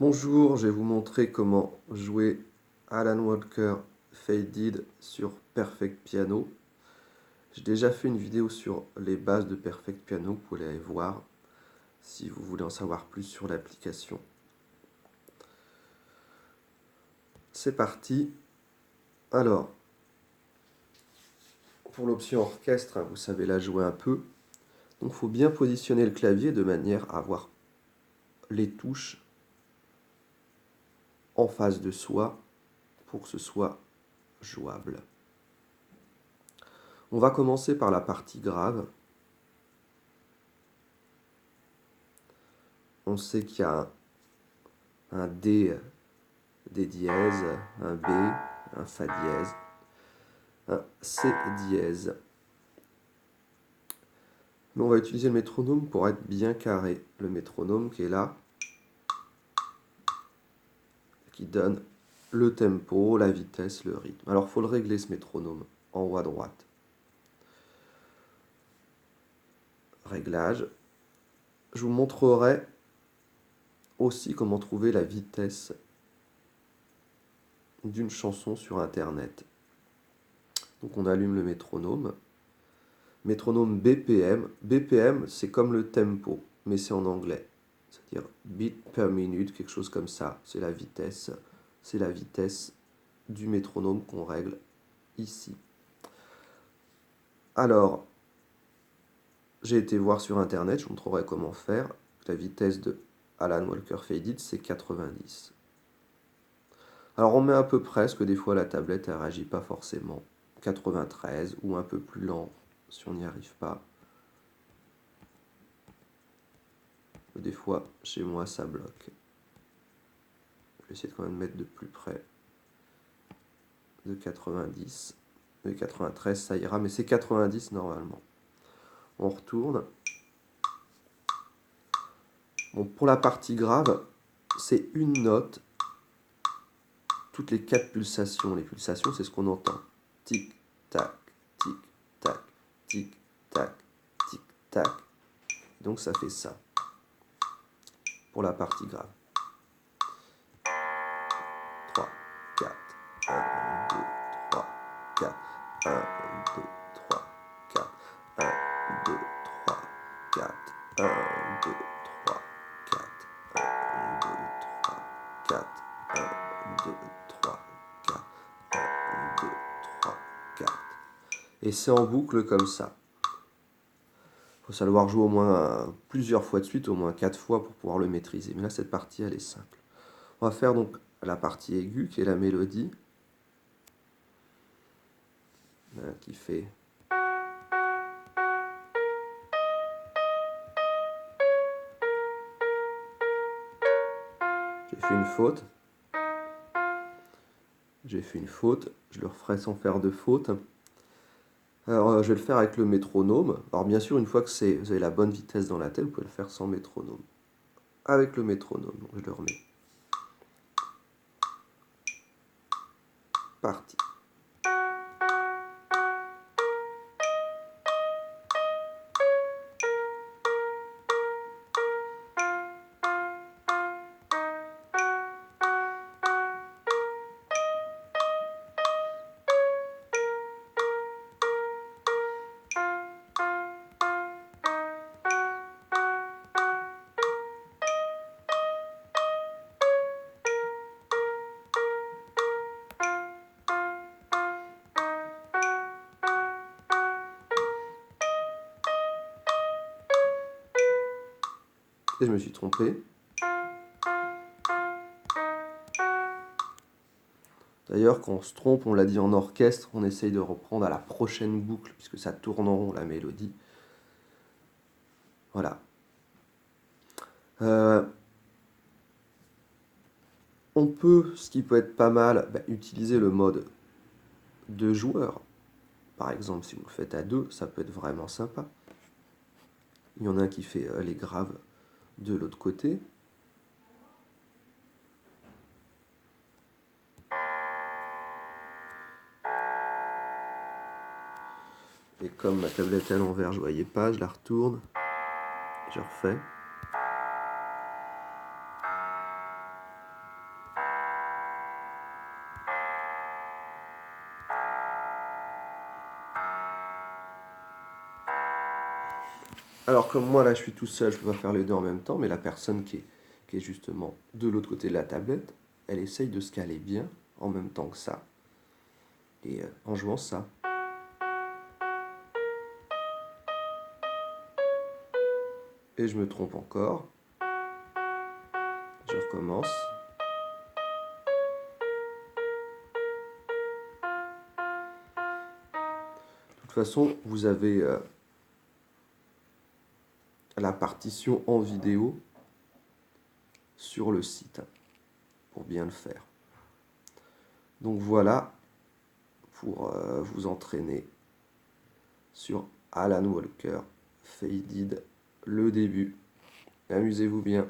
Bonjour, je vais vous montrer comment jouer Alan Walker Faded sur Perfect Piano. J'ai déjà fait une vidéo sur les bases de Perfect Piano, vous pouvez aller voir si vous voulez en savoir plus sur l'application. C'est parti. Alors, pour l'option orchestre, vous savez la jouer un peu. Donc il faut bien positionner le clavier de manière à avoir les touches en face de soi pour que ce soit jouable. On va commencer par la partie grave. On sait qu'il y a un D dièse, un B, un Fa dièse, un C dièse. Mais on va utiliser le métronome pour être bien carré. Le métronome qui est là, qui donne le tempo, la vitesse, le rythme. Alors il faut le régler ce métronome, en haut à droite. Réglage. Je vous montrerai aussi comment trouver la vitesse d'une chanson sur Internet. Donc on allume le métronome. Métronome BPM. BPM, c'est comme le tempo, mais c'est en anglais. C'est-à-dire beat per minute, quelque chose comme ça. C'est la vitesse. C'est la vitesse du métronome qu'on règle ici. Alors, j'ai été voir sur Internet, je vous montrerai comment faire. La vitesse de Alan Walker Faded, c'est 90. Alors on met à peu près, parce que des fois la tablette elle réagit pas forcément. 93 ou un peu plus lent si on n'y arrive pas. Des fois, chez moi, ça bloque. Je vais essayer de quand même mettre de plus près de 90. De 93, ça ira, mais c'est 90 normalement. On retourne. Bon, pour la partie grave, c'est une note toutes les 4 pulsations. Les pulsations, c'est ce qu'on entend. Tic, tac, tic, tac, tic, tac, tic, tac. Donc ça fait ça pour la partie grave. 3, 4, 1, 2, 3, 4, 1, 2, 3, 4, 1, 2, 3, 4, 1, 2, 3, 4, 1, 2, 3, 4, 1, 2, 3, 4, 1, 2, 3, 4. Et c'est en boucle comme ça. Il faut savoir jouer au moins plusieurs fois de suite, au moins 4 fois pour pouvoir le maîtriser. Mais là, cette partie, elle est simple. On va faire donc la partie aiguë, qui est la mélodie, qui fait... J'ai fait une faute. J'ai fait une faute. Je le referai sans faire de faute. Alors, je vais le faire avec le métronome. Alors, bien sûr, une fois que vous avez la bonne vitesse dans la tête, vous pouvez le faire sans métronome. Avec le métronome. Donc, je le remets. Parti. Et je me suis trompé. D'ailleurs, quand on se trompe, on l'a dit en orchestre, on essaye de reprendre à la prochaine boucle, puisque ça tourne en rond la mélodie. Voilà. On peut, ce qui peut être pas mal, utiliser le mode 2 joueurs. Par exemple, si vous le faites à 2, ça peut être vraiment sympa. Il y en a un qui fait les graves de l'autre côté. Et comme ma tablette est à l'envers, je ne voyais pas, je la retourne. Je refais. Alors comme moi là je suis tout seul, je peux pas faire les deux en même temps, mais la personne qui est justement de l'autre côté de la tablette, elle essaye de se caler bien en même temps que ça. Et en jouant ça. Et je me trompe encore. Je recommence. De toute façon, vous avez la partition en vidéo sur le site pour bien le faire. Donc voilà pour vous entraîner sur Alan Walker, Faded, le début. Amusez-vous bien.